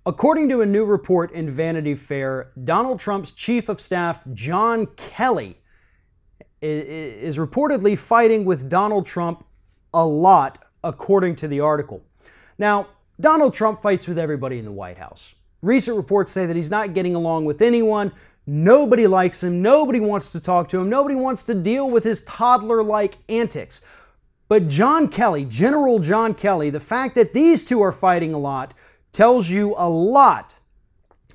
According to a new report in Vanity Fair, Donald Trump's chief of staff, John Kelly, is reportedly fighting with Donald Trump a lot, according to the article. Now, Donald Trump fights with everybody in the White House. Recent reports say that he's not getting along with anyone. Nobody likes him. Nobody wants to talk to him. Nobody wants to deal with his toddler-like antics. But John Kelly, General John Kelly, the fact that these two are fighting a lot tells you a lot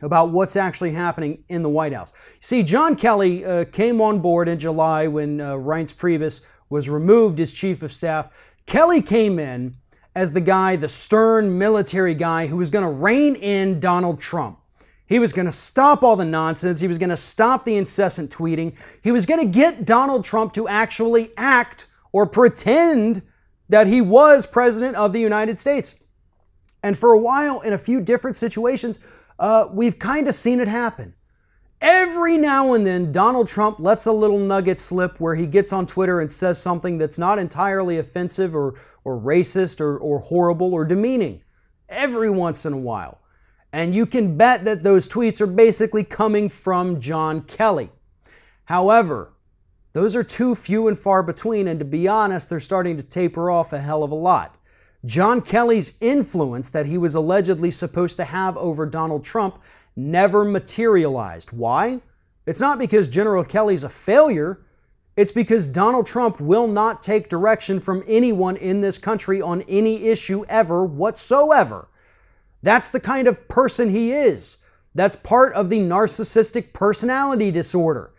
about what's actually happening in the White House. See, John Kelly came on board in July when Reince Priebus was removed as chief of staff. Kelly came in as the guy, the stern military guy who was going to rein in Donald Trump. He was going to stop all the nonsense. He was going to stop the incessant tweeting. He was going to get Donald Trump to actually act or pretend that he was president of the United States. And for a while, in a few different situations, we've kind of seen it happen. Every now and then, Donald Trump lets a little nugget slip where he gets on Twitter and says something that's not entirely offensive or racist or horrible or demeaning. Every once in a while. And you can bet that those tweets are basically coming from John Kelly. However, those are too few and far between, and to be honest, they're starting to taper off a hell of a lot. John Kelly's influence that he was allegedly supposed to have over Donald Trump never materialized. Why? It's not because General Kelly's a failure. It's because Donald Trump will not take direction from anyone in this country on any issue ever whatsoever. That's the kind of person he is. That's part of the narcissistic personality disorder.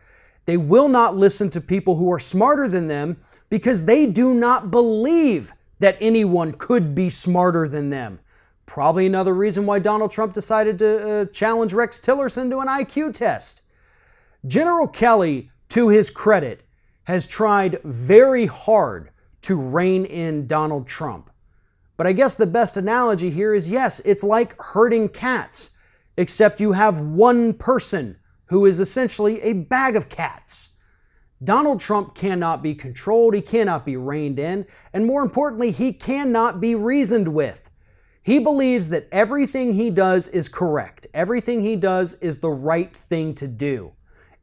They will not listen to people who are smarter than them because they do not believe that anyone could be smarter than them. Probably another reason why Donald Trump decided to challenge Rex Tillerson to an IQ test. General Kelly, to his credit, has tried very hard to rein in Donald Trump. But I guess the best analogy here is, yes, it's like herding cats, except you have one person who is essentially a bag of cats. Donald Trump cannot be controlled, he cannot be reined in, and more importantly, he cannot be reasoned with. He believes that everything he does is correct. Everything he does is the right thing to do.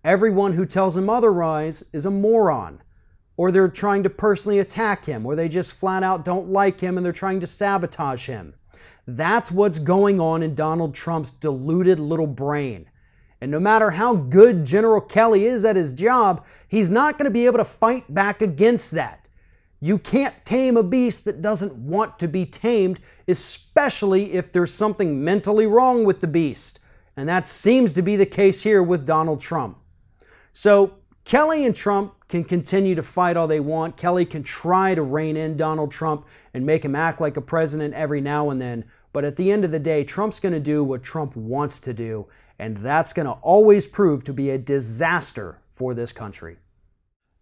Everyone who tells him otherwise is a moron, or they're trying to personally attack him, or they just flat out don't like him and they're trying to sabotage him. That's what's going on in Donald Trump's deluded little brain. And no matter how good General Kelly is at his job, he's not going to be able to fight back against that. You can't tame a beast that doesn't want to be tamed, especially if there's something mentally wrong with the beast. And that seems to be the case here with Donald Trump. So Kelly and Trump can continue to fight all they want. Kelly can try to rein in Donald Trump and make him act like a president every now and then. But at the end of the day, Trump's going to do what Trump wants to do. And that's going to always prove to be a disaster for this country.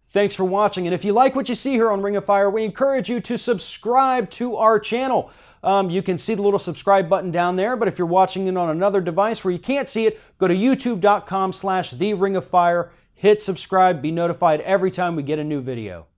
Thanks for watching. And if you like what you see here on Ring of Fire, we encourage you to subscribe to our channel. You can see the little subscribe button down there, but if you're watching it on another device where you can't see it, go to youtube.com/TheRingOfFire, hit subscribe, be notified every time we get a new video.